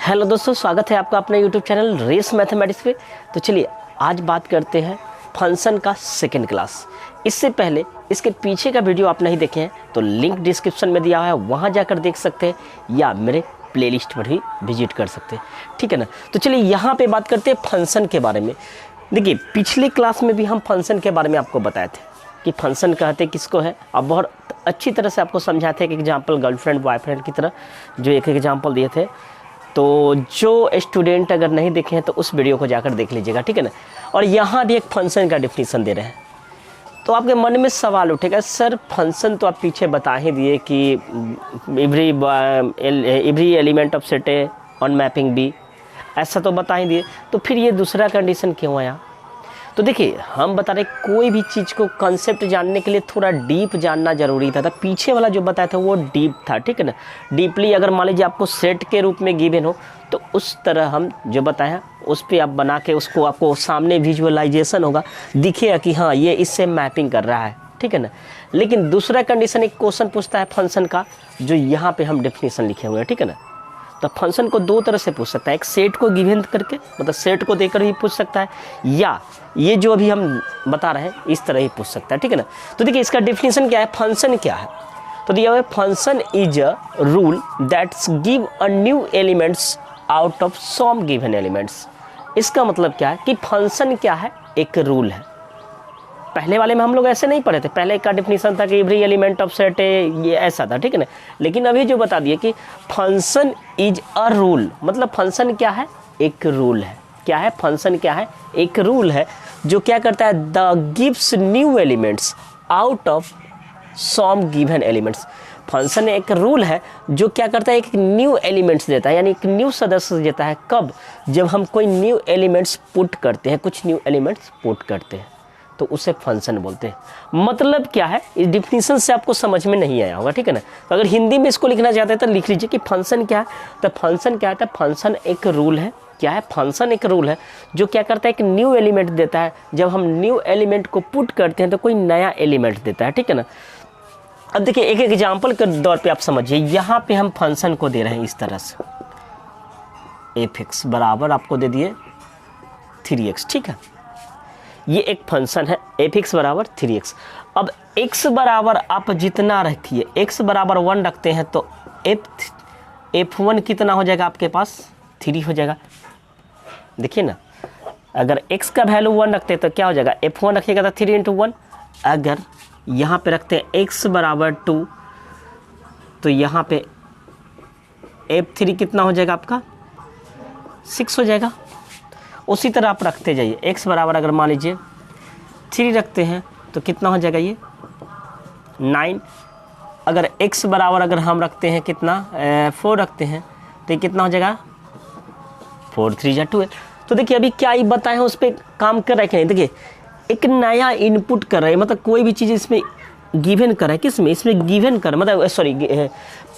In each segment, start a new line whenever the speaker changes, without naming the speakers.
Hello दोस्तों, स्वागत है आपका अपने यूट्यूब चैनल रेस मैथमेटिक्स पे। तो चलिए आज बात करते हैं फंक्शन का सेकंड क्लास। इससे पहले इसके पीछे का वीडियो आप नहीं देखे हैं तो लिंक डिस्क्रिप्शन में दिया हुआ है, वहाँ जाकर देख सकते हैं या मेरे प्लेलिस्ट पर भी विजिट कर सकते हैं, ठीक है ना। तो चलिए यहाँ पे बात करते हैं फंक्शन के बारे में। देखिए पिछले क्लास में भी हम फंक्शन के बारे में आपको बताए थे कि फंक्शन कहते किसको है। अब बहुत अच्छी तरह से आपको समझाए थे, एक एग्जाम्पल गर्लफ्रेंड बॉयफ्रेंड की तरह जो एक एग्जाम्पल दिए थे। तो जो स्टूडेंट अगर नहीं देखे हैं तो उस वीडियो को जाकर देख लीजिएगा, ठीक है ना। और यहाँ भी एक फंक्शन का डेफिनेशन दे रहे हैं तो आपके मन में सवाल उठेगा, सर फंक्शन तो आप पीछे बता ही दिए कि every element of set A on mapping B, ऐसा तो बता ही दिए, तो फिर ये दूसरा कंडीशन क्यों आया। तो देखिए हम बता रहे कोई भी चीज़ को कंसेप्ट जानने के लिए थोड़ा डीप जानना जरूरी था। पीछे वाला जो बताया था वो डीप था, ठीक है ना। डीपली अगर मान लीजिए आपको सेट के रूप में गिवन हो तो उस तरह हम जो बताया उस पर आप बना के उसको आपको सामने विजुअलाइजेशन होगा, दिखेगा कि हाँ ये इससे मैपिंग कर रहा है, ठीक है ना। लेकिन दूसरा कंडीशन एक क्वेश्चन पूछता है फंक्शन का, जो यहाँ पे हम डेफिनेशन लिखे हुए हैं, ठीक है ना। तो फंक्शन को दो तरह से पूछ सकता है, एक सेट को गिवन करके मतलब सेट को देकर भी पूछ सकता है, या ये जो अभी हम बता रहे हैं इस तरह ही पूछ सकता है, ठीक है ना। तो देखिए इसका डेफिनेशन क्या है, फंक्शन क्या है। तो दिया हुआ है function is a rule that's give a new elements out of some given elements. इसका मतलब क्या है कि फंक्शन क्या है, एक रूल है। पहले वाले में हम लोग ऐसे नहीं पढ़े थे, पहले का डेफिनेशन था कि एवरी एलिमेंट ऑफ सेट ये ऐसा था, ठीक है ना। लेकिन अभी जो बता दिए कि फंक्शन इज अ रूल, मतलब फंक्शन क्या है, एक रूल है। क्या है फंक्शन, क्या है, एक रूल है जो क्या करता है, the gives new elements out of some given elements. Function एक रूल है जो क्या करता है, एक न्यू एलिमेंट्स देता है, यानी एक न्यू सदस्य देता है। कब, जब हम कोई न्यू एलिमेंट्स पुट करते हैं, कुछ न्यू एलिमेंट्स पुट करते हैं तो उसे फंक्शन बोलते हैं। मतलब क्या है, इस डिफिनीशन से आपको समझ में नहीं आया होगा, ठीक है ना। तो अगर हिंदी में इसको लिखना चाहते हैं तो लिख लीजिए कि फंक्शन क्या है। तो फंक्शन क्या है, फंक्शन एक रूल है। क्या है, फंक्शन एक रूल है जो क्या करता है, एक न्यू एलिमेंट देता है। जब हम न्यू एलिमेंट को पुट करते हैं तो कोई नया एलिमेंट देता है, ठीक है ना। अब देखिए एक एग्जाम्पल के दौर पे आप समझिए, यहाँ पे हम फंक्शन को दे रहे हैं इस तरह से, एफ एक्स बराबर आपको दे दिए 3x, ठीक है। ये एक फंक्शन है एफ एक्स बराबर 3x। अब x बराबर आप जितना रखिए, x बराबर 1 रखते हैं तो f1 कितना हो जाएगा आपके पास, 3 हो जाएगा। देखिए ना, अगर x का वैल्यू 1 रखते हैं तो क्या हो जाएगा, f1 रखिएगा तो 3 × 1। अगर यहाँ पे रखते हैं x बराबर 2 तो यहाँ पे f3 कितना हो जाएगा आपका, 6 हो जाएगा। उसी तरह आप रखते जाइए, x बराबर अगर मान लीजिए 3 रखते हैं तो कितना हो जाएगा, ये 9। अगर x बराबर अगर हम रखते हैं कितना, 4 रखते हैं तो ये कितना हो जाएगा, 4 3 जा 12। तो देखिए अभी क्या ही बताए हैं उस पर काम कर रहे हैं। देखिए एक नया इनपुट कर रहे हैं, मतलब कोई भी चीज़ इसमें गिवन कर रहा है, किसमें, इसमें गिवन कर मतलब सॉरी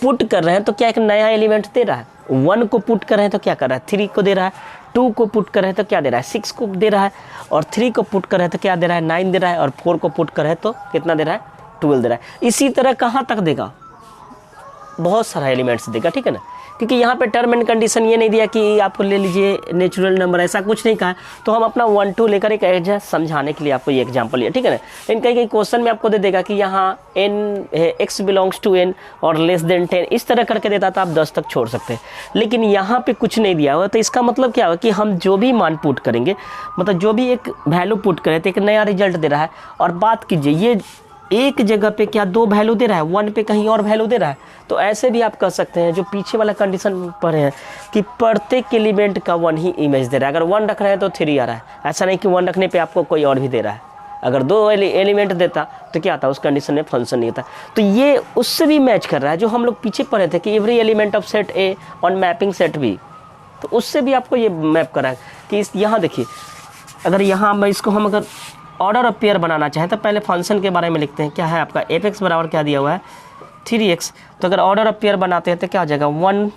पुट कर रहे हैं तो क्या एक नया एलिमेंट दे रहा है। 1 को पुट कर रहे हैं तो क्या कर रहा है, 3 को दे रहा है। 2 को पुट कर रहे हैं तो क्या दे रहा है, 6 को दे रहा है। और 3 को पुट कर रहे हैं तो क्या दे रहा है, 9 दे रहा है। और 4 को पुट कर रहे हैं तो कितना दे रहा है, 12 दे रहा है। इसी तरह कहाँ तक देगा, बहुत सारा एलिमेंट्स देगा, ठीक है ना। क्योंकि यहाँ पे टर्म एंड कंडीशन ये नहीं दिया कि आपको ले लीजिए नेचुरल नंबर, ऐसा कुछ नहीं कहा है। तो हम अपना 1 2 लेकर एक एज समझाने के लिए आपको ये एग्जांपल लिया, ठीक है ना। लेकिन कहीं क्वेश्चन में आपको दे देगा कि यहाँ x बिलोंग्स टू n और लेस देन 10, इस तरह करके देता था, आप 10 तक छोड़ सकते हैं। लेकिन यहाँ पे कुछ नहीं दिया हुआ, तो इसका मतलब क्या होगा कि हम जो भी मान पुट करेंगे, मतलब जो भी एक वैल्यू पुट करें तो एक नया रिजल्ट दे रहा है। और बात कीजिए ये एक जगह पे क्या 2 वैल्यू दे रहा है, 1 पे कहीं और वैल्यू दे रहा है। तो ऐसे भी आप कर सकते हैं, जो पीछे वाला कंडीशन पढ़े हैं कि प्रत्येक एलिमेंट का 1 ही इमेज दे रहा है। अगर 1 रख रहे हैं तो 3 आ रहा है, ऐसा नहीं कि 1 रखने पे आपको कोई और भी दे रहा है। अगर 2 एलिमेंट देता तो क्या आता, उस कंडीशन में फंक्शन नहीं होता। तो ये उससे भी मैच कर रहा है जो हम लोग पीछे पढ़े थे कि every element of set A on mapping set B, तो उससे भी आपको ये मैप करा है कि यहाँ देखिए, अगर यहाँ इसको हम अगर ऑर्डर ऑफ पेयर बनाना चाहें तो पहले फंक्शन के बारे में लिखते हैं। क्या है आपका, एफ एक्स बराबर क्या दिया हुआ है, 3x। तो अगर ऑर्डर ऑफ पेयर बनाते हैं तो क्या हो जाएगा, 1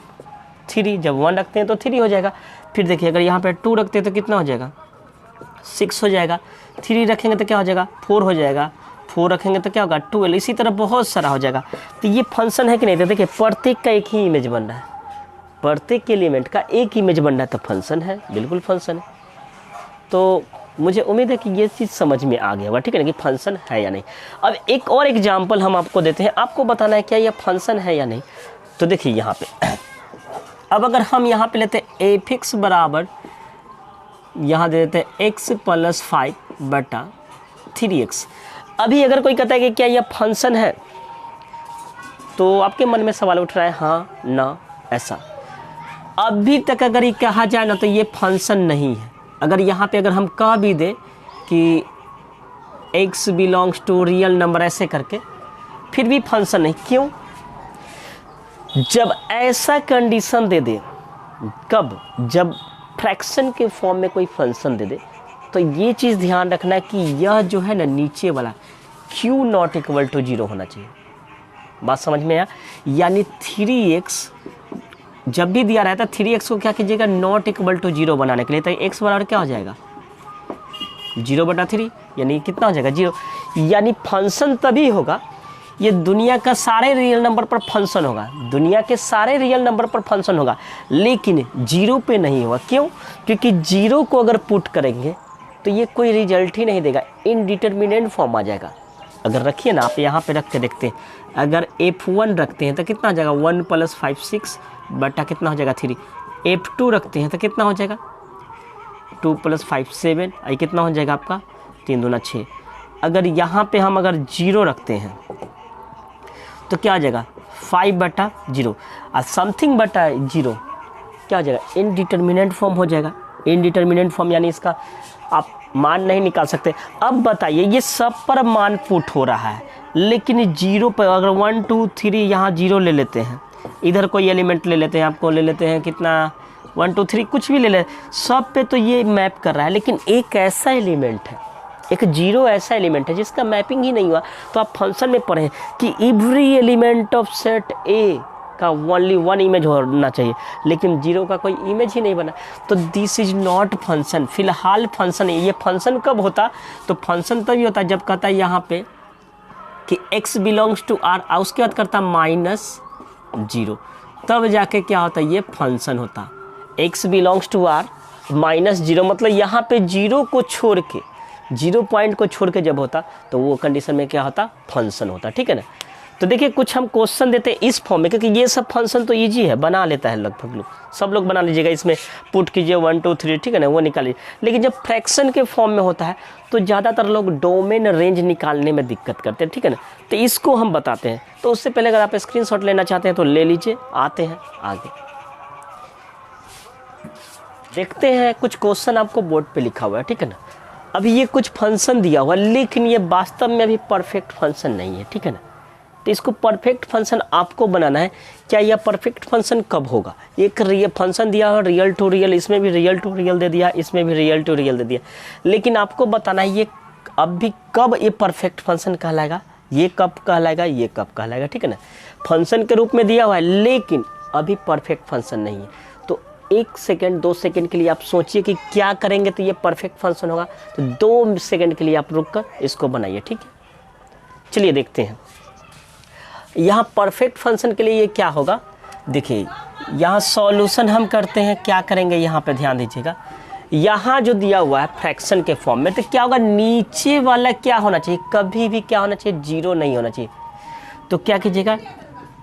3। जब 1 रखते हैं तो 3 हो जाएगा। फिर देखिए अगर यहाँ पे 2 रखते हैं तो कितना हो जाएगा, 6 हो जाएगा। 3 रखेंगे तो क्या हो जाएगा, 4 हो जाएगा। 4 रखेंगे तो क्या होगा, 12। इसी तरह बहुत सारा हो जाएगा। तो ये फंक्शन है कि नहीं, तो देखिए प्रत्येक का एक ही इमेज बन रहा है। प्रत्येक एलिमेंट का एक इमेज बन रहा है तो फंक्शन है, बिल्कुल फंक्शन है। तो मुझे उम्मीद है कि ये चीज़ समझ में आ गया होगा, ठीक है ना, कि फंक्शन है या नहीं। अब एक और एग्जांपल हम आपको देते हैं, आपको बताना है क्या यह फंक्शन है या नहीं। तो देखिए यहाँ पे अब अगर हम यहाँ पे लेते हैं एफ एक्स बराबर, यहाँ दे देते हैं एक्स प्लस 5 बटा 3x। अभी अगर कोई कहता है कि क्या यह फंक्शन है, तो आपके मन में सवाल उठ रहा है हाँ ना ऐसा। अभी तक अगर ये कहा जाए ना तो ये फंक्शन नहीं है। अगर यहाँ पे अगर हम कह भी दे कि x belongs to real number ऐसे करके, फिर भी फंक्शन नहीं। क्यों? जब ऐसा कंडीशन दे दे, कब? जब फ्रैक्शन के फॉर्म में कोई फंक्शन दे दे, तो ये चीज़ ध्यान रखना है कि यह जो है ना नीचे वाला q नॉट इक्वल टू 0 होना चाहिए। बात समझ में आया? यानी 3x जब भी दिया रहता है 3x को क्या कीजिएगा, नॉट इक्वल टू 0 बनाने के लिए, तो x बराबर क्या हो जाएगा 0/3, यानी कितना हो जाएगा 0। यानी फंक्शन तभी होगा, ये दुनिया का सारे रियल नंबर पर फंक्शन होगा, दुनिया के सारे रियल नंबर पर फंक्शन होगा, लेकिन 0 पे नहीं होगा। क्यों? क्योंकि 0 को अगर पुट करेंगे तो ये कोई रिजल्ट ही नहीं देगा, इनडिटरमिनेट फॉर्म आ जाएगा। अगर रखिए ना, आप यहाँ पे रख के देखते हैं, अगर f1 रखते हैं तो कितना हो जाएगा 1 + 5 6 बटा कितना हो जाएगा 3। f2 रखते हैं तो कितना हो जाएगा 2 + 5 7, ये कितना हो जाएगा आपका 3 दूना 6। अगर यहाँ पे हम अगर 0 रखते हैं तो क्या हो जाएगा 5/0 और समथिंग बटा 0 क्या हो जाएगा, इनडिटरमिनेट फॉर्म हो जाएगा। इनडिटरमिनेट फॉर्म यानी इसका आप मान नहीं निकाल सकते। अब बताइए ये सब पर मान पुट हो रहा है, लेकिन 0 पर अगर 1 2 3 यहाँ 0 ले लेते हैं, इधर कोई एलिमेंट ले लेते हैं, आपको ले लेते हैं कितना 1 2 3 कुछ भी ले लें, सब पे तो ये मैप कर रहा है। लेकिन एक ऐसा एलिमेंट है, एक 0 ऐसा एलिमेंट है जिसका मैपिंग ही नहीं हुआ। तो आप फंक्शन में पढ़ें कि एवरी एलिमेंट ऑफ सेट ए का ओनली 1 इमेज होना चाहिए, लेकिन 0 का कोई इमेज ही नहीं बना, तो दिस इज नॉट फंक्शन। फिलहाल फंक्शन है। ये फंक्शन कब होता? तो फंक्शन तभी होता जब कहता है यहाँ पे कि x बिलोंग्स टू r, उसके बाद करता -0, तब जाके क्या होता है ये फंक्शन होता। x बिलोंग्स टू r -0 मतलब यहाँ पे 0 को छोड़ के, 0 पॉइंट को छोड़ के जब होता तो वो कंडीशन में क्या होता, फंक्शन होता। ठीक है ना। तो देखिए कुछ हम क्वेश्चन देते हैं इस फॉर्म में, क्योंकि ये सब फंक्शन तो इजी है, बना लेता है लगभग लोग, सब लोग बना लीजिएगा। इसमें पुट कीजिए 1 2 3, ठीक है ना, वो निकालिए। लेकिन जब फ्रैक्शन के फॉर्म में होता है तो ज़्यादातर लोग डोमेन रेंज निकालने में दिक्कत करते हैं, ठीक है ना। तो इसको हम बताते हैं। तो उससे पहले अगर आप स्क्रीनशॉट लेना चाहते हैं तो ले लीजिए। आते हैं आगे, देखते हैं कुछ क्वेश्चन आपको बोर्ड पे लिखा हुआ है, ठीक है ना। अभी ये कुछ फंक्शन दिया हुआ है, लेकिन ये वास्तव में अभी परफेक्ट फंक्शन नहीं है, ठीक है ना। तो इसको परफेक्ट फंक्शन आपको बनाना है। क्या यह परफेक्ट फंक्शन कब होगा? एक फंक्शन दिया हुआ रियल टू रियल, इसमें भी रियल टू रियल दे दिया, इसमें भी रियल टू रियल दे दिया, लेकिन आपको बताना है ये अब भी कब ये परफेक्ट फंक्शन कहलाएगा, ये कब कहलाएगा, ये कब कहलाएगा, ठीक है ना। फंक्शन के रूप में दिया हुआ है, लेकिन अभी परफेक्ट फंक्शन नहीं है। तो 1 सेकेंड 2 सेकेंड के लिए आप सोचिए कि क्या करेंगे तो ये परफेक्ट फंक्शन होगा। तो 2 सेकेंड के लिए आप रुक कर इसको बनाइए, ठीक है। चलिए देखते हैं यहाँ परफेक्ट फंक्शन के लिए ये क्या होगा। देखिए यहाँ सॉल्यूशन हम करते हैं, क्या करेंगे यहाँ पे ध्यान दीजिएगा। यहाँ जो दिया हुआ है फ्रैक्शन के फॉर्म में, तो क्या होगा, नीचे वाला क्या होना चाहिए, कभी भी क्या होना चाहिए, 0 नहीं होना चाहिए। तो क्या कीजिएगा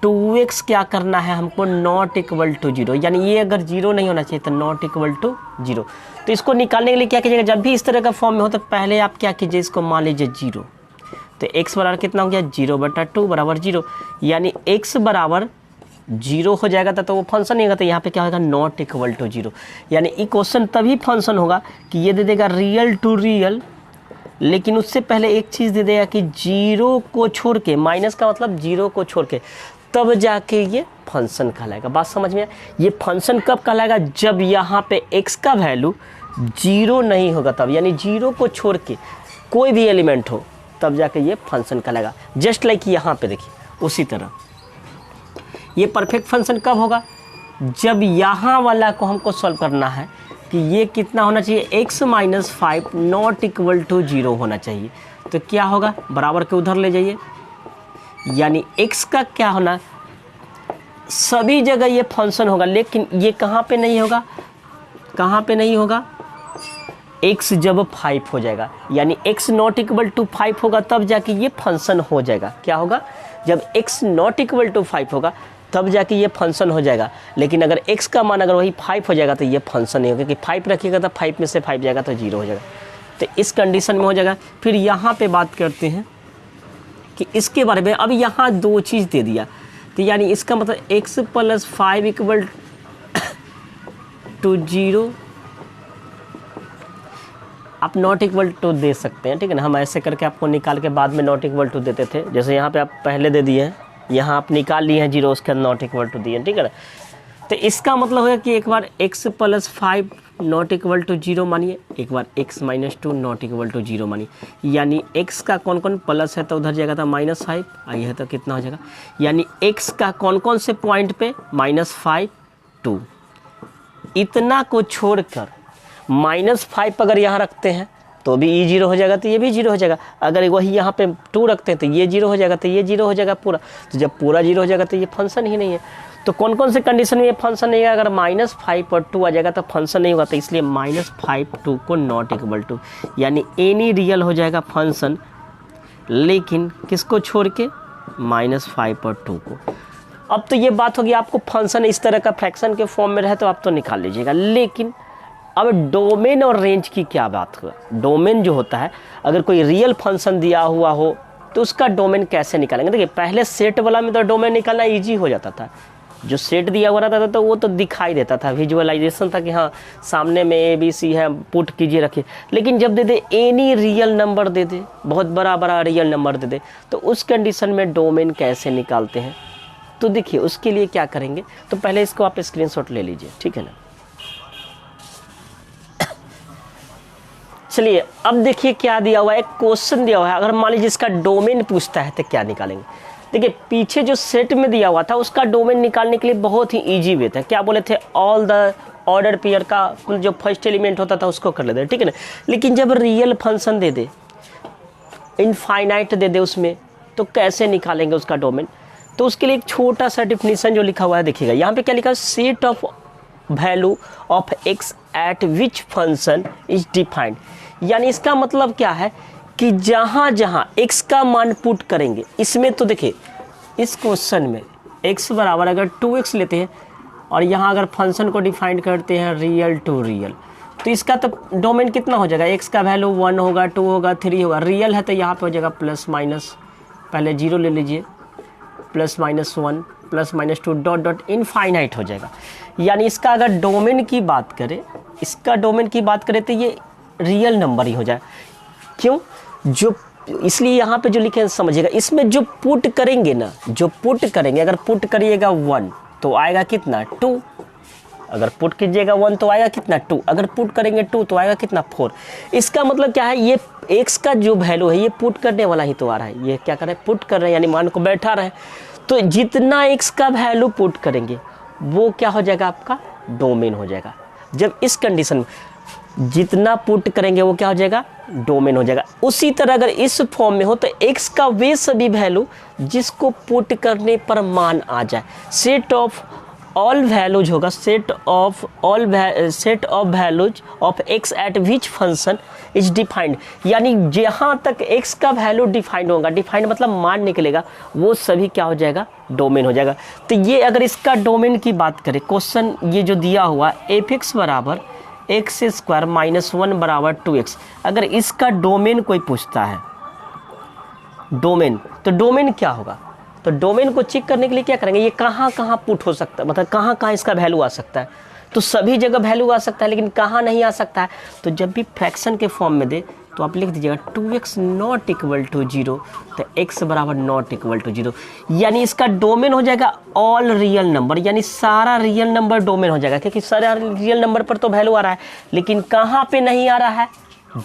2x क्या करना है हमको, नॉट इक्वल टू 0, यानी ये अगर 0 नहीं होना चाहिए तो नॉट इक्वल टू 0। तो इसको निकालने के लिए क्या कीजिएगा, जब भी इस तरह का फॉर्म में हो तो पहले आप क्या कीजिए, इसको मान लीजिए 0। तो x बराबर कितना हो गया 0/2 बराबर 0, यानी x बराबर 0 हो जाएगा तो वो फंक्शन नहीं होगा। तो यहाँ पे क्या होगा, नॉट इक्वल टू 0, यानी ये क्वेश्चन तभी फंक्शन होगा कि ये दे देगा रियल टू रियल, लेकिन उससे पहले एक चीज़ दे देगा कि 0 को छोड़ के, माइनस का मतलब 0 को छोड़ के, तब जाके ये फंक्शन कहलाएगा। बात समझ में आया? ये फंक्शन कब कहलाएगा, जब यहाँ पे x का वैल्यू 0 नहीं होगा तब, यानी 0 को छोड़ के कोई भी एलिमेंट हो तब जाके ये फंक्शन कहलाएगा। जस्ट लाइक यहाँ पे देखिए, उसी तरह ये परफेक्ट फंक्शन कब होगा, जब यहाँ वाला को हमको सॉल्व करना है कि ये कितना होना चाहिए, x - 5 नॉट इक्वल टू 0 होना चाहिए। तो क्या होगा, बराबर के उधर ले जाइए, यानी x का क्या होना, सभी जगह ये फंक्शन होगा, लेकिन ये कहाँ पे नहीं होगा, कहाँ पे नहीं होगा, x जब 5 हो जाएगा, यानी x नॉट इक्वल टू 5 होगा तब जाके ये फंक्शन हो जाएगा। क्या होगा, जब x नॉट इक्वल टू 5 होगा तब जाके ये फंक्शन हो जाएगा। लेकिन अगर x का मान अगर वही 5 हो जाएगा तो ये फंक्शन नहीं होगा, क्योंकि 5 रखिएगा तो 5 में से 5 जाएगा तो 0 हो जाएगा। तो इस कंडीशन में हो जाएगा। फिर यहाँ पे बात करते हैं कि इसके बारे में। अब यहाँ दो चीज़ दे दिया, तो यानी इसका मतलब x + 5 इक्वल टू 0, आप नॉट इक्वल टू दे सकते हैं, ठीक है ना। हम ऐसे करके आपको निकाल के बाद में नॉट इक्वल टू देते थे, जैसे यहाँ पे आप पहले दे दिए हैं, यहाँ आप निकाल लिए हैं 0, उसके नॉट इक्वल टू दिए, ठीक है ना। तो इसका मतलब होगा कि एक बार x + 5 नॉट इक्वल टू 0 मानिए, एक बार x - 2 नॉट इक्वल टू 0 मानिए, यानी x का कौन कौन प्लस है तो उधर जाएगा तो -5, आइए तो कितना हो जाएगा, यानी x का कौन कौन से पॉइंट पे -5 2, इतना को छोड़कर -5 अगर यहाँ रखते हैं तो भी ये 0 हो जाएगा, तो ये भी 0 हो जाएगा। अगर वही यहाँ पे 2 रखते हैं तो ये 0 हो जाएगा, तो ये 0 हो जाएगा पूरा। तो जब पूरा 0 हो जाएगा तो ये फंक्शन ही नहीं है। तो कौन कौन से कंडीशन में ये फंक्शन नहीं है, अगर -5 और 2 आ जाएगा तो फंक्शन नहीं होगा, तो इसलिए -5 2 को नॉट इक्वल टू, यानी एनी रियल हो जाएगा फंक्शन, लेकिन किसको छोड़ के, -5 और 2 को। अब तो ये बात होगी, आपको फंक्शन इस तरह का फ्रैक्शन के फॉर्म में रहे तो आप तो निकाल लीजिएगा, लेकिन अब डोमेन और रेंज की क्या बात हुआ। डोमेन जो होता है, अगर कोई रियल फंक्शन दिया हुआ हो तो उसका डोमेन कैसे निकालेंगे। देखिए पहले सेट वाला में तो डोमेन निकालना इजी हो जाता था, जो सेट दिया हुआ रहता था तो वो तो दिखाई देता था, विजुअलाइजेशन था कि हाँ सामने में ABC है, पुट कीजिए रखिए। लेकिन जब दे दे एनी रियल नंबर दे दे, बहुत बड़ा बड़ा रियल नंबर दे दे, तो उस कंडीशन में डोमेन कैसे निकालते हैं। तो देखिए उसके लिए क्या करेंगे, तो पहले इसको आप स्क्रीनशॉट ले लीजिए, ठीक है ना। चलिए अब देखिए क्या दिया हुआ है, एक क्वेश्चन दिया हुआ है। अगर मान लीजिए इसका डोमेन पूछता है तो क्या निकालेंगे। देखिए पीछे जो सेट में दिया हुआ था उसका डोमेन निकालने के लिए बहुत ही इजी वे था। क्या बोले थे, ऑल द ऑर्डर पेयर का जो फर्स्ट एलिमेंट होता था उसको कर लेते, ठीक है ना। लेकिन जब रियल फंक्शन दे दे, इनफाइनाइट दे दे उसमें, तो कैसे निकालेंगे उसका डोमेन। तो उसके लिए एक छोटा सा डिफिनीशन जो लिखा हुआ है देखिएगा, यहाँ पे क्या लिखा है, set of value of x eight which function is defined. यानी इसका मतलब क्या है कि जहाँ जहाँ x का मान पुट करेंगे, इसमें तो देखिए इस क्वेश्चन में x बराबर अगर 2x लेते हैं और यहाँ अगर फंक्शन को डिफाइन करते हैं रियल टू रियल, तो इसका तो डोमेन कितना हो जाएगा, x का वैल्यू 1 होगा, 2 होगा, 3 होगा। रियल है तो यहाँ पे हो जाएगा प्लस माइनस, पहले 0 ले लीजिए, +-1 +-2 डॉट डॉट इनफाइनाइट हो जाएगा। यानी इसका अगर डोमेन की बात करें, इसका डोमेन की बात करें तो ये रियल नंबर ही हो जाए। क्यों, जो इसलिए यहाँ पे जो लिखे हैं समझिएगा, इसमें जो पुट करेंगे ना, जो पुट करेंगे, अगर पुट करिएगा 1 तो आएगा कितना 2, अगर पुट कीजिएगा 1 तो आएगा कितना 2, अगर पुट करेंगे 2 तो आएगा कितना 4। इसका मतलब क्या है, ये x का जो वैल्यू है ये पुट करने वाला ही तो आ रहा है, ये क्या कर रहे हैं, पुट कर रहे हैं, यानी मान को बैठा रहे हैं। तो जितना x का वैल्यू पुट करेंगे वो क्या हो जाएगा, आपका डोमेन हो जाएगा। जब इस कंडीशन में जितना पुट करेंगे वो क्या हो जाएगा, डोमेन हो जाएगा। उसी तरह अगर इस फॉर्म में हो तो x का वे सभी वैल्यू जिसको पुट करने पर मान आ जाए, सेट ऑफ ऑल वैल्यूज होगा, set of values of x eight which function is defined. यानी जहाँ तक x का वैल्यू डिफाइंड होगा, डिफाइंड मतलब मान निकलेगा, वो सभी क्या हो जाएगा, डोमेन हो जाएगा। तो ये अगर इसका डोमेन की बात करें, क्वेश्चन ये जो दिया हुआ f(x) बराबर x² - 1 बराबर 2x, अगर इसका डोमेन कोई पूछता है, डोमेन, तो डोमेन क्या होगा, तो डोमेन को चेक करने के लिए क्या करेंगे, ये कहाँ कहाँ पुट हो सकता है, मतलब कहाँ कहाँ इसका वैल्यू आ सकता है। तो सभी जगह वैल्यू आ सकता है, लेकिन कहाँ नहीं आ सकता है। तो जब भी फ्रैक्शन के फॉर्म में दे तो आप लिख दीजिएगा 2x नॉट इक्वल टू 0, तो x बराबर नॉट इक्वल टू 0। यानी इसका डोमेन हो जाएगा ऑल रियल नंबर, यानी सारा रियल नंबर डोमेन हो जाएगा, क्योंकि सारा रियल नंबर पर तो वैल्यू आ रहा है, लेकिन कहाँ पे नहीं आ रहा है,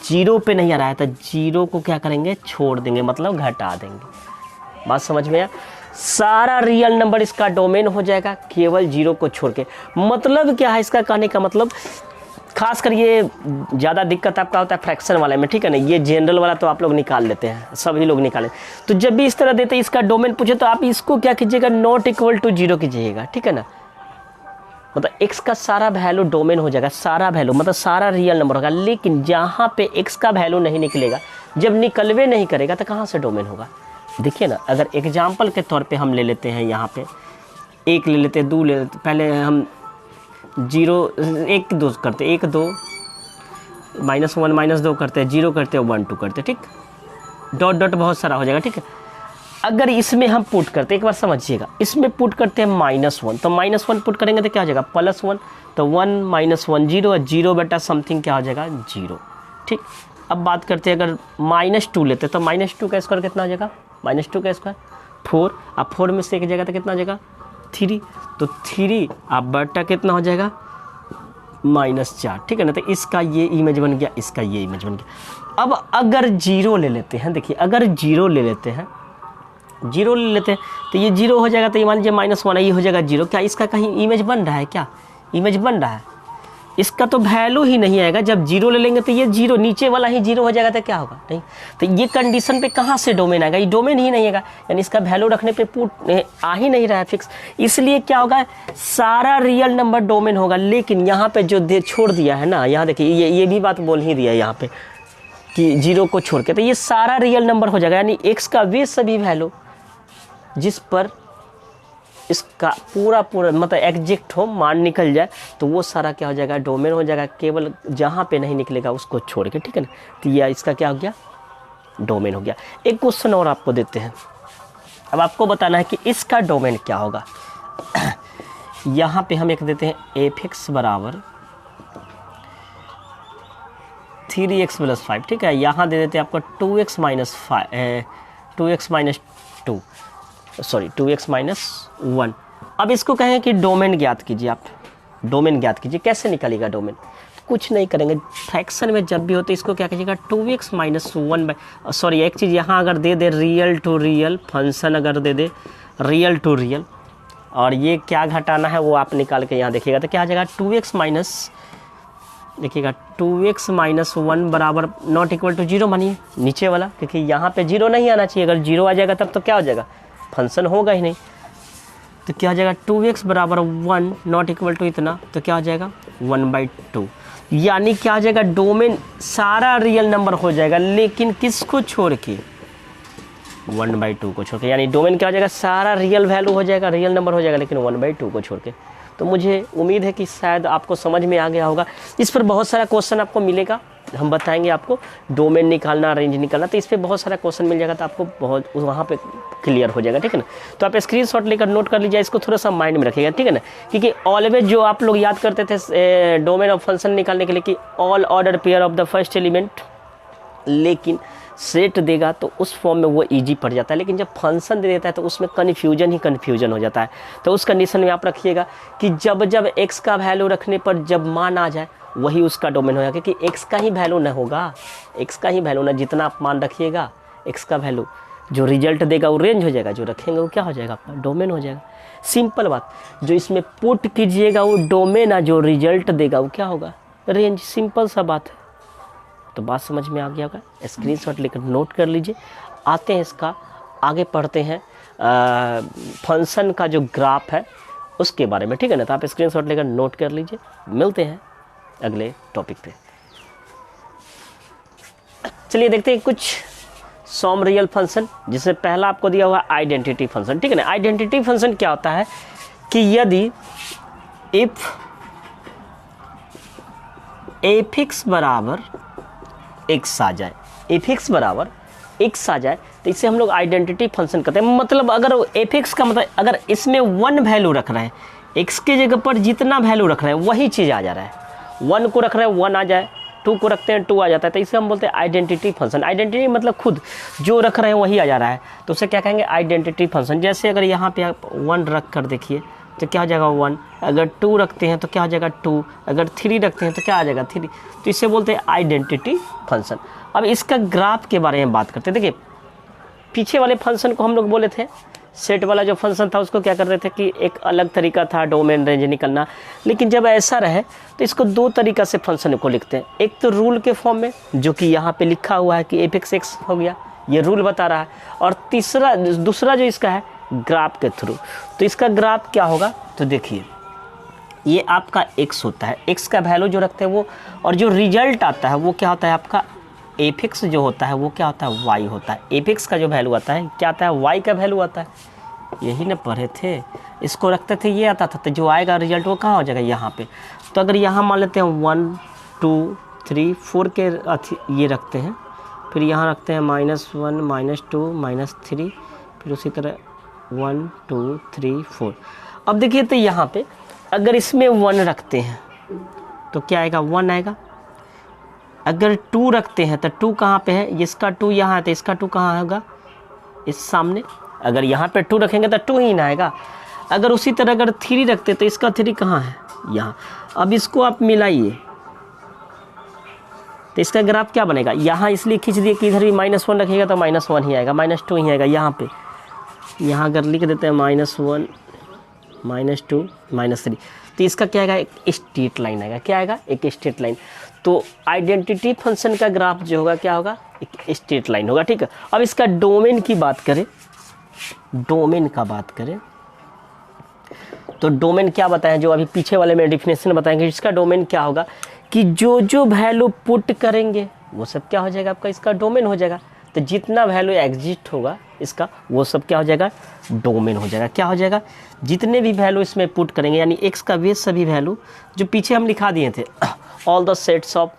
0 पे नहीं आ रहा है। तो 0 को क्या करेंगे, छोड़ देंगे, मतलब घटा देंगे। बात समझ में आया, सारा रियल नंबर इसका डोमेन हो जाएगा, केवल 0 को छोड़ के। मतलब क्या है इसका कहने का मतलब, खास कर ये ज़्यादा दिक्कत आपका होता है फ्रैक्शन वाले में, ठीक है ना। ये जनरल वाला तो आप लोग निकाल लेते हैं, सभी लोग निकालें। तो जब भी इस तरह देते हैं इसका डोमेन पूछे तो आप इसको क्या कीजिएगा, नॉट इक्वल टू 0 कीजिएगा, ठीक है ना। मतलब x का सारा वैल्यू डोमेन हो जाएगा, सारा वैल्यू मतलब सारा रियल नंबर होगा। लेकिन जहाँ पे x का वैल्यू नहीं निकलेगा, जब निकलवे नहीं करेगा तो कहाँ से डोमेन होगा। देखिए ना, अगर एग्जाम्पल के तौर पे हम ले लेते हैं, यहाँ पे 1 ले लेते हैं, 2 ले लेते, पहले हम 0 1 2 करते, 1 2 -1 -2 करते हैं, 0 करते हैं, 1 2 करते हैं, ठीक। डॉट डॉट बहुत सारा हो जाएगा, ठीक है। अगर इसमें हम पुट करते, एक बार समझिएगा, इसमें पुट करते हैं -1, तो -1 पुट करेंगे तो क्या हो जाएगा, +1, तो 1 -1 0, 0 बटा समथिंग क्या हो जाएगा, 0, ठीक। अब बात करते हैं, अगर -2 लेते हैं तो -2 का स्क्वायर कितना हो जाएगा, -2 का स्क्वायर 4, अब 4 में से एक जगह तो कितना हो जाएगा 3, तो 3 अब बटा कितना हो जाएगा -4, ठीक है ना। तो इसका ये इमेज बन गया, इसका ये इमेज बन गया। अब अगर 0 ले लेते हैं, देखिए अगर 0 ले लेते हैं, 0 ले लेते हैं तो ये 0 हो जाएगा, तो ये मान लीजिए -1 है, ये हो जाएगा 0। क्या इसका कहीं इमेज बन रहा है, क्या इमेज बन रहा है, इसका तो वैल्यू ही नहीं आएगा। जब 0 ले लेंगे तो ये 0 नीचे वाला ही 0 हो जाएगा, तो क्या होगा, नहीं। तो ये कंडीशन पे कहाँ से डोमेन आएगा, ये डोमेन ही नहीं आएगा, यानी इसका वैल्यू रखने पे पुट आ ही नहीं रहा है फिक्स। इसलिए क्या होगा, सारा रियल नंबर डोमेन होगा। लेकिन यहाँ पे जो छोड़ दिया है ना, यहाँ देखिए ये भी बात बोल ही दिया है यहाँ पे कि 0 को छोड़ के, तो ये सारा रियल नंबर हो जाएगा। यानी x का वे सभी वैल्यू जिस पर इसका पूरा मतलब एग्जैक्ट हो, मान निकल जाए, तो वो सारा क्या हो जाएगा, डोमेन हो जाएगा। केवल जहाँ पे नहीं निकलेगा उसको छोड़ के, ठीक है ना। तो ये इसका क्या हो गया, डोमेन हो गया। एक क्वेश्चन और आपको देते हैं, अब आपको बताना है कि इसका डोमेन क्या होगा। यहाँ पे हम एक देते हैं f(x) बराबर 3x + 5, ठीक है। यहाँ दे देते हैं आपको 2x - 1। अब इसको कहें कि डोमेन ज्ञात कीजिए, आप डोमेन ज्ञात कीजिए। कैसे निकालेगा डोमेन, कुछ नहीं करेंगे, फ्रैक्शन में जब भी होते इसको क्या कीजिएगा, 2x - 1 एक चीज़ यहाँ अगर दे दे रियल टू रियल फंक्शन, अगर दे दे रियल टू रियल, और ये क्या घटाना है वो आप निकाल के यहाँ देखिएगा, तो क्या आ जाएगा 2x - 1 बराबर नॉट इक्वल टू 0 मानिए नीचे वाला, क्योंकि यहाँ पे 0 नहीं आना चाहिए। अगर 0 आ जाएगा तब तो क्या हो जाएगा, फंक्शन होगा ही नहीं। तो क्या हो जाएगा 2x बराबर 1 नॉट इक्वल टू इतना, तो क्या हो जाएगा 1/2। यानी क्या हो जाएगा, डोमेन सारा रियल नंबर हो जाएगा, लेकिन किसको छोड़ के, 1/2 को छोड़ के। यानी डोमेन क्या हो जाएगा, सारा रियल वैल्यू हो जाएगा, रियल नंबर हो जाएगा, लेकिन 1/2 को छोड़ के। तो मुझे उम्मीद है कि शायद आपको समझ में आ गया होगा। इस पर बहुत सारा क्वेश्चन आपको मिलेगा, हम बताएंगे आपको डोमेन निकालना, रेंज निकालना, तो इस पर बहुत सारा क्वेश्चन मिल जाएगा, तो आपको बहुत वहाँ पे क्लियर हो जाएगा, ठीक है ना। तो आप स्क्रीनशॉट लेकर नोट कर लीजिए, इसको थोड़ा सा माइंड में रखिएगा, ठीक है ना। क्योंकि ऑलवेज जो आप लोग याद करते थे डोमेन ऑफ फंक्शन निकालने के लिए कि all order pair of the first element, लेकिन सेट देगा तो उस फॉर्म में वो इजी पड़ जाता है। लेकिन जब फंक्शन दे देता है तो उसमें कन्फ्यूजन हो जाता है। तो उस कंडीशन में आप रखिएगा कि जब जब x का वैल्यू रखने पर जब मान आ जाए वही उसका डोमेन होगा, क्योंकि x का ही वैल्यू न होगा, x का ही वैल्यू ना, जितना आप मान रखिएगा x का वैल्यू जो रिजल्ट देगा वो रेंज हो जाएगा, जो रखेंगे वो क्या हो जाएगा, आपका डोमेन हो जाएगा। सिंपल बात, जो इसमें पुट कीजिएगा वो डोमेन है, जो रिजल्ट देगा वो क्या होगा, रेंज। सिंपल सा बात है। तो बात समझ में आ गया होगा, स्क्रीनशॉट लेकर नोट कर लीजिए। आते हैं इसका आगे पढ़ते हैं फंक्शन का जो ग्राफ है उसके बारे में, ठीक है ना। तो आप स्क्रीनशॉट लेकर नोट कर लीजिए। मिलते हैं अगले टॉपिक पे। चलिए देखते हैं कुछ सम रियल फंक्शन, जिसमें पहला आपको दिया हुआ आइडेंटिटी फंक्शन, ठीक है ना। आइडेंटिटी फंक्शन क्या होता है कि यदि इफ f(x) बराबर x आ जाए, f(x) बराबर x आ जाए, तो इसे हम लोग आइडेंटिटी फंक्शन कहते हैं। मतलब अगर f(x) का मतलब अगर इसमें 1 वैल्यू रख रहे हैं, x के जगह पर जितना वैल्यू रख रहे हैं वही चीज़ आ जा रहा है। 1 को रख रहे हैं 1 आ जाए, 2 को रखते हैं 2 आ जाता है, तो इसे हम बोलते हैं आइडेंटिटी फंक्शन। आइडेंटिटी मतलब खुद जो रख रहे हैं वही आ जा रहा है, तो उसे क्या कहेंगे, आइडेंटिटी फंक्शन। जैसे अगर यहाँ पे आप 1 रख कर देखिए तो क्या हो जाएगा 1, अगर 2 रखते हैं तो क्या हो जाएगा 2, अगर 3 रखते हैं तो क्या आ जाएगा 3। तो इसे बोलते हैं आइडेंटिटी फंक्शन। अब इसका ग्राफ के बारे में बात करते हैं। देखिए पीछे वाले फंक्शन को हम लोग बोले थे सेट वाला जो फंक्शन था उसको क्या करते थे कि एक अलग तरीका था डोमेन रेंज निकलना, लेकिन जब ऐसा रहे तो इसको दो तरीका से फंक्शन को लिखते हैं। एक तो रूल के फॉर्म में, जो कि यहाँ पे लिखा हुआ है कि f(x) हो गया, ये रूल बता रहा है, और दूसरा जो इसका है ग्राफ के थ्रू। तो इसका ग्राफ क्या होगा, तो देखिए ये आपका x होता है, x का वैल्यू जो रखते हैं वो, और जो रिजल्ट आता है वो क्या होता है आपका f(x) जो होता है वो क्या होता है y होता है। f(x) का जो वैल्यू आता है क्या आता है, y का वैल्यू आता है, यही ना पढ़े थे, इसको रखते थे ये आता था, तो जो आएगा रिजल्ट वो कहाँ हो जाएगा यहाँ पे। तो अगर यहाँ मान लेते हैं 1 2 3 4 के ये रखते हैं, फिर यहाँ रखते हैं -1 -2 -3, फिर उसी तरह 1 2 3 4। अब देखिए तो यहाँ पे अगर इसमें 1 रखते हैं तो क्या आएगा, 1 आएगा। अगर 2 रखते हैं तो 2 कहाँ पे है, इसका 2 यहाँ है तो इसका 2 कहाँ होगा, इस सामने। अगर यहाँ पे 2 रखेंगे तो 2 ही ना आएगा। अगर उसी तरह अगर 3 रखते तो इसका 3 कहाँ है, यहाँ। अब इसको आप मिलाइए तो इसका ग्राफ क्या बनेगा, यहाँ इसलिए खींच दिए कि इधर भी -1 रखिएगा तो -1 ही आएगा, -2 ही आएगा। यहाँ पे यहाँ अगर लिख देते हैं -1 -2 -3, तो इसका क्या आएगा, एक स्ट्रेट लाइन आएगा। क्या आएगा, एक स्ट्रेट लाइन। तो आइडेंटिटी फंक्शन का ग्राफ जो होगा क्या होगा, एक स्ट्रेट लाइन होगा, ठीक है। अब इसका डोमेन की बात करें, डोमेन का बात करें तो डोमेन क्या बताएं, जो अभी पीछे वाले में डिफिनेशन बताएंगे। इसका डोमेन क्या होगा कि जो वैल्यू पुट करेंगे वो सब क्या हो जाएगा आपका, इसका डोमेन हो जाएगा। तो जितना वैल्यू एग्जिस्ट होगा इसका, वो सब क्या हो जाएगा, डोमेन हो जाएगा। क्या हो जाएगा, जितने भी वैल्यू इसमें पुट करेंगे, यानी x का वे सभी वैल्यू जो पीछे हम लिखा दिए थे, all the sets of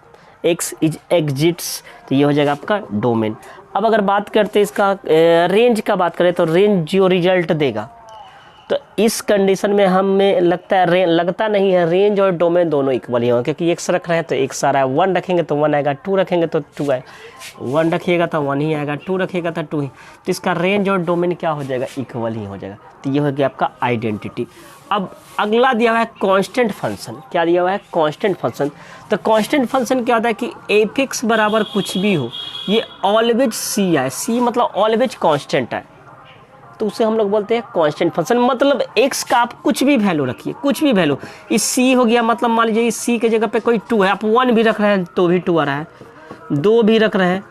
x is exits, तो ये हो जाएगा आपका डोमेन। अब अगर बात करते हैं इसका रेंज का बात करें, तो रेंज जो रिजल्ट देगा, तो इस कंडीशन में हमें लगता नहीं है रेंज और डोमेन दोनों इक्वल ही होंगे, क्योंकि x रख रहे हैं तो x आ रहा है, 1 रखेंगे तो 1 आएगा, 2 रखेंगे तो 2 आएगा, 1 रखिएगा तो 1 ही आएगा, 2 रखिएगा तो 2 ही। तो इसका रेंज और डोमेन क्या हो जाएगा, इक्वल ही हो जाएगा। तो ये हो गया आपका आइडेंटिटी। अब अगला दिया हुआ है कांस्टेंट फंक्शन। क्या दिया हुआ है, कांस्टेंट फंक्शन। तो कांस्टेंट फंक्शन क्या होता है कि f(x) बराबर कुछ भी हो, ये ऑलवेज c है, c मतलब ऑलवेज कांस्टेंट है, तो उसे हम लोग बोलते हैं कांस्टेंट फंक्शन। मतलब x का आप कुछ भी वैल्यू रखिए, कुछ भी वैल्यू, इस c हो गया, मतलब मान लीजिए इस c के जगह पे कोई 2 है, आप 1 भी रख रहे हैं तो भी 2 आ रहा है, 2 भी रख रहे हैं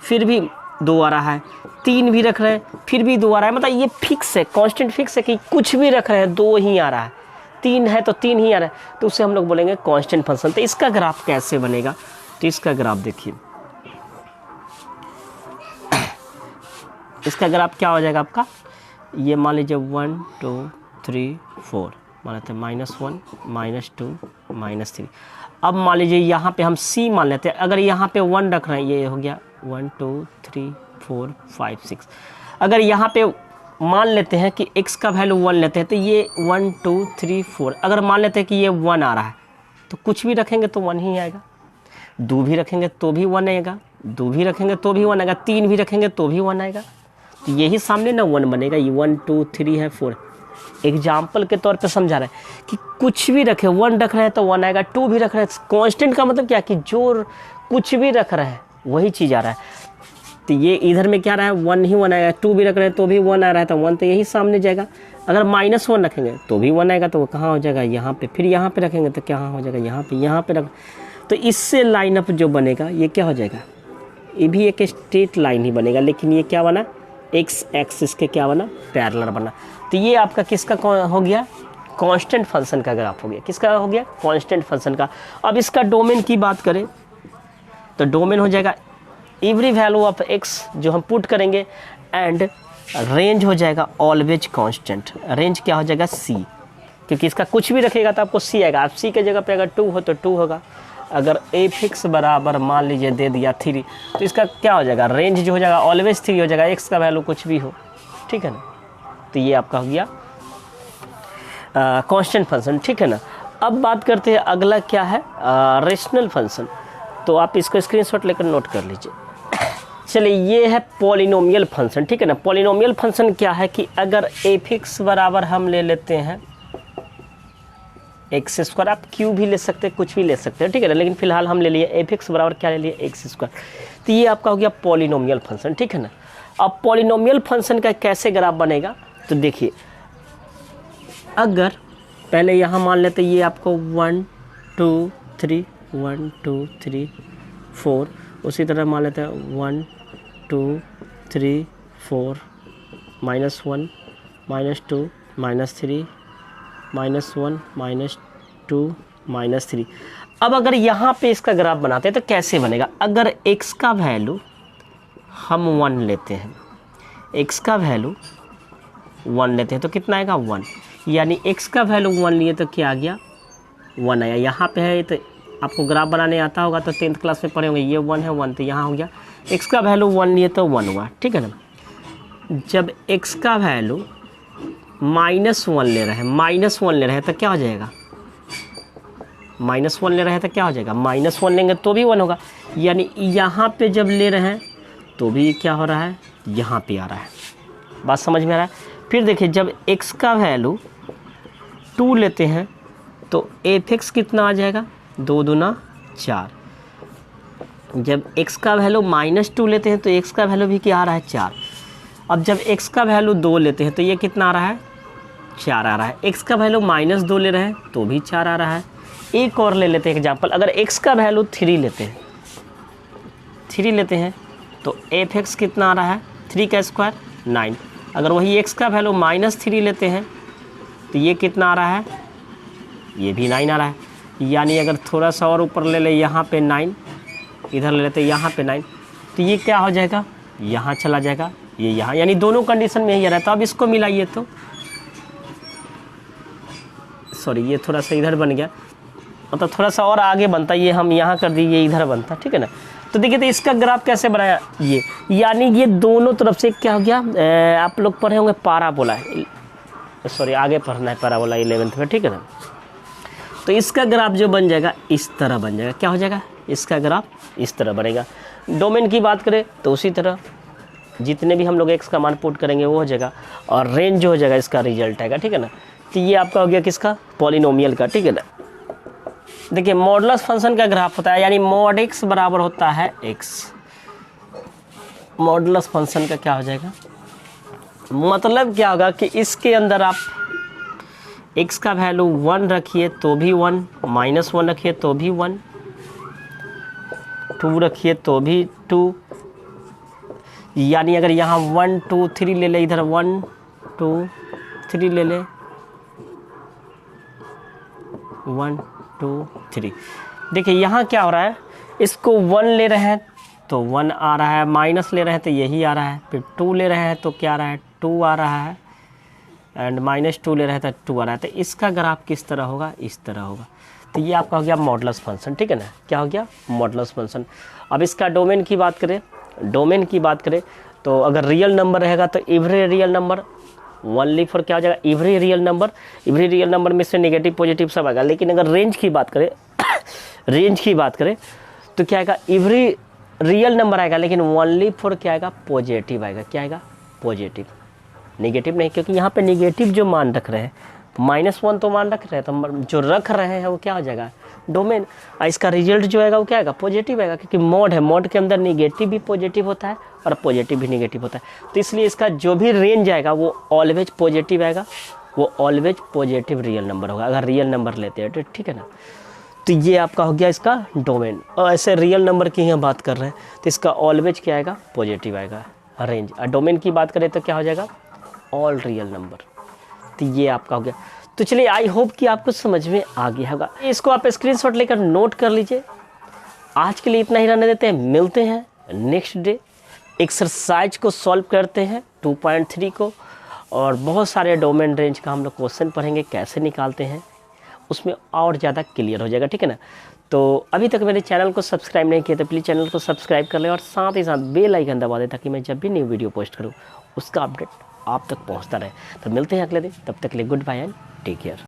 फिर भी 2 आ रहा है, 3 भी रख रहे हैं फिर भी 2 आ रहा है। मतलब ये फिक्स है, कांस्टेंट फिक्स है कि कुछ भी रख रहे हैं 2 ही आ रहा है, 3 है तो 3 ही आ रहा है, तो उसे हम लोग बोलेंगे कांस्टेंट फंक्शन। तो इसका ग्राफ कैसे बनेगा, तो इसका ग्राफ देखिए, इसका ग्राफ क्या हो जाएगा आपका, ये मान लीजिए 1 2 3 4, मान लेते हैं -1 -2 -3। अब मान लीजिए यहाँ पे हम c मान लेते हैं, अगर यहाँ पे 1 रख रहे हैं, ये हो गया 1 2 3 4 5 6। अगर यहाँ पे मान लेते हैं कि x का वैल्यू 1 लेते हैं, तो ये 1 2 3 4, अगर मान लेते हैं कि ये 1 आ रहा है, तो कुछ भी रखेंगे तो 1 ही आएगा, 2 भी रखेंगे तो भी 1 आएगा, 2 भी रखेंगे तो भी 1 आएगा, 3 भी रखेंगे तो भी 1 आएगा। तो यही सामने ना 1 बनेगा, ये 1 2 3 है 4। एग्जाम्पल के तौर पे समझा रहे हैं कि कुछ भी रखे, 1 रख रहे हैं तो 1 आएगा, 2 भी रख रहे हैं। कांस्टेंट का मतलब क्या, कि जो कुछ भी रख रहे हैं वही चीज़ आ रहा है। तो ये इधर में क्या रहा है, 1 ही 1 आएगा, 2 भी रख रहे हैं तो भी 1 आ रहा है, तो 1 तो यही सामने जाएगा। अगर -1 रखेंगे तो भी 1 आएगा, तो वो कहाँ हो जाएगा, यहाँ पे। फिर यहाँ पे रखेंगे तो क्या हो जाएगा, यहाँ पे रख। तो इससे लाइनअप जो बनेगा ये क्या हो जाएगा, ये भी एक स्ट्रेट लाइन ही बनेगा, लेकिन ये क्या बना, x एक्सिस के क्या बना, पैरेलल बना। तो ये आपका किसका हो गया, कांस्टेंट फंक्शन का ग्राफ हो गया। किसका हो गया, कांस्टेंट फंक्शन का। अब इसका डोमेन की बात करें तो डोमेन हो जाएगा एवरी वैल्यू ऑफ x जो हम पुट करेंगे, एंड रेंज हो जाएगा ऑलवेज कांस्टेंट। रेंज क्या हो जाएगा, c, क्योंकि इसका कुछ भी रखेगा तो आपको c आएगा। आप c के जगह पे अगर 2 हो तो 2 होगा। अगर f(x) बराबर मान लीजिए दे दिया 3, तो इसका क्या हो जाएगा, रेंज जो हो जाएगा ऑलवेज 3 हो जाएगा, x का वैल्यू कुछ भी हो, ठीक है ना। तो ये आपका हो गया कांस्टेंट फंक्शन, ठीक है ना। अब बात करते हैं अगला क्या है, रेशनल फंक्शन। तो आप इसको स्क्रीनशॉट लेकर नोट कर लीजिए। चलिए, ये है पॉलिनोमियल फंक्शन, ठीक है ना। पॉलिनोमियल फंक्शन क्या है कि अगर f(x) बराबर हम ले लेते हैं x², आप q भी ले सकते हैं, कुछ भी ले सकते हैं, ठीक है ना, लेकिन फिलहाल हम ले लिए f(x) बराबर क्या ले लिए, x²। तो ये आपका हो गया पॉलिनोमियल फंक्शन, ठीक है ना। अब पॉलिनोमियल फंक्शन का कैसे ग्राफ बनेगा, तो देखिए अगर पहले यहाँ मान लेते ये आपको 1 2 3 1 2 3 4, उसी तरह मान लेते हैं 1 2 3 4 -1 -2 -3 -1 -2 -3। अब अगर यहाँ पे इसका ग्राफ बनाते हैं तो कैसे बनेगा? अगर x का वैल्यू हम 1 लेते हैं, x का वैल्यू 1 लेते हैं तो कितना आएगा 1, यानी x का वैल्यू 1 लिए तो क्या आ गया 1 आया। यहाँ पे है तो आपको ग्राफ बनाने आता होगा तो 10th क्लास में पढ़े होंगे, ये 1 है 1 तो यहाँ हो गया x का वैल्यू 1 लिए तो 1 हुआ, ठीक है ना। जब x का वैल्यू -1 ले रहे हैं, -1 ले रहे हैं तो क्या हो जाएगा, -1 ले रहे हैं तो क्या हो जाएगा, -1 लेंगे तो भी 1 होगा, यानी यहाँ पे जब ले रहे हैं तो भी क्या हो रहा है, यहाँ पे आ रहा है। बात समझ में आ रहा है? फिर देखिए जब x का वैल्यू 2 लेते हैं तो f(x) कितना आ जाएगा, 2 दूना 4। जब x का वैल्यू -2 लेते हैं तो x का वैल्यू भी क्या आ रहा है 4। अब जब x का वैल्यू 2 लेते हैं तो ये कितना आ रहा है 4 आ रहा है। x का वैल्यू -2 ले रहे हैं तो भी 4 आ रहा है। एक और ले लेते हैं एग्जाम्पल, अगर x का वैल्यू 3 लेते हैं, 3 लेते हैं तो f(x) कितना आ रहा है, 3 का स्क्वायर 9। अगर वही x का वैल्यू -3 लेते हैं तो ये कितना आ रहा है, ये भी 9 आ रहा है। यानी अगर थोड़ा सा और ऊपर ले ले, यहाँ पे 9, इधर ले लेते यहाँ पे 9, तो ये क्या हो जाएगा, यहाँ चला जाएगा, ये यहाँ, यानी दोनों कंडीशन में यही आ रहा है। तो अब इसको मिलाइए तो सॉरी ये थोड़ा सा इधर बन गया, मतलब थोड़ा सा और आगे बनता, ये हम यहाँ कर दिए, ये इधर बनता, ठीक है ना। तो देखिए तो इसका ग्राफ कैसे बनाया ये, यानी ये दोनों तरफ से क्या हो गया, आप लोग पढ़े होंगे पाराबोला, सॉरी आगे पढ़ना है पाराबोला 11th में, ठीक है ना। तो इसका ग्राफ जो बन जाएगा इस तरह बन जाएगा, क्या हो जाएगा, इसका ग्राफ इस तरह बनेगा। डोमेन की बात करें तो उसी तरह जितने भी हम लोग x का मान पुट करेंगे वो हो जाएगा, और रेंज जो हो जाएगा इसका रिजल्ट आएगा, ठीक है ना। तो ये आपका हो गया किसका, पॉलिनोमियल का, ठीक है ना। देखिए मॉडुलस फंक्शन का ग्राफ होता है, यानी mod x बराबर होता है x। मॉडुलस फंक्शन का क्या हो जाएगा, मतलब क्या होगा कि इसके अंदर आप x का वैल्यू 1 रखिए तो भी 1, -1 रखिए तो भी 1, 2 रखिए तो भी 2, यानी अगर यहाँ 1 2 3 ले ले, इधर 1 2 3 ले ले, 1 2 3। देखिए यहाँ क्या हो रहा है, इसको 1 ले रहे हैं तो 1 आ रहा है, माइनस ले रहे हैं तो यही आ रहा है, फिर 2 ले रहे हैं तो क्या आ रहा है 2 आ रहा है, एंड -2 ले रहे हैं तो 2 आ रहा है। तो इसका ग्राफ किस तरह होगा, इस तरह होगा। तो ये आपका हो गया मॉडुलस फंक्शन, ठीक है ना। क्या हो गया, मॉडुलस फंक्शन। अब इसका डोमेन की बात करें, डोमेन की बात करें तो अगर रियल नंबर रहेगा तो every real number, only for क्या हो जाएगा, every real number. Every real number में से नेगेटिव पॉजिटिव सब आएगा। लेकिन अगर रेंज की बात करें रेंज की बात करें तो क्या आएगा, एवरी रियल नंबर आएगा लेकिन ओनली फॉर क्या आएगा, पॉजिटिव आएगा। क्या आएगा, पॉजिटिव, नेगेटिव नहीं, क्योंकि यहाँ पे नेगेटिव जो मान रख रहे हैं, -1 तो मान रख रहे हैं, तो जो रख रहे हैं वो क्या हो जाएगा, डोमेन। इसका रिजल्ट जो आएगा वो क्या आएगा, पॉजिटिव आएगा, क्योंकि मोड है, मोड के अंदर नेगेटिव भी पॉजिटिव होता है और पॉजिटिव भी नेगेटिव होता है। तो इसलिए इसका जो भी रेंज आएगा वो ऑलवेज पॉजिटिव आएगा, वो ऑलवेज पॉजिटिव रियल नंबर होगा अगर रियल नंबर लेते हैं तो, ठीक है ना। तो ये आपका हो गया इसका डोमेन। और ऐसे रियल नंबर की हम बात कर रहे हैं तो इसका ऑलवेज क्या आएगा, पॉजिटिव आएगा रेंज। और डोमेन की बात करें तो क्या हो जाएगा, ऑल रियल नंबर। तो ये आपका हो गया। तो चलिए आई होप कि आपको समझ में आ गया होगा। इसको आप स्क्रीनशॉट लेकर नोट कर लीजिए। आज के लिए इतना ही रहने देते हैं, मिलते हैं नेक्स्ट डे। एक्सरसाइज को सॉल्व करते हैं 2.3 को, और बहुत सारे डोमेन रेंज का हम लोग क्वेश्चन पढ़ेंगे, कैसे निकालते हैं, उसमें और ज़्यादा क्लियर हो जाएगा, ठीक है ना। तो अभी तक मेरे चैनल को सब्सक्राइब नहीं किया तो प्लीज़ चैनल को सब्सक्राइब कर लें, और साथ ही साथ बेल आइकन दबा दें ताकि मैं जब भी न्यू वीडियो पोस्ट करूँ उसका अपडेट आप तक पहुँचता रहे। तो मिलते हैं अगले दिन, तब तक के लिए goodbye and take care.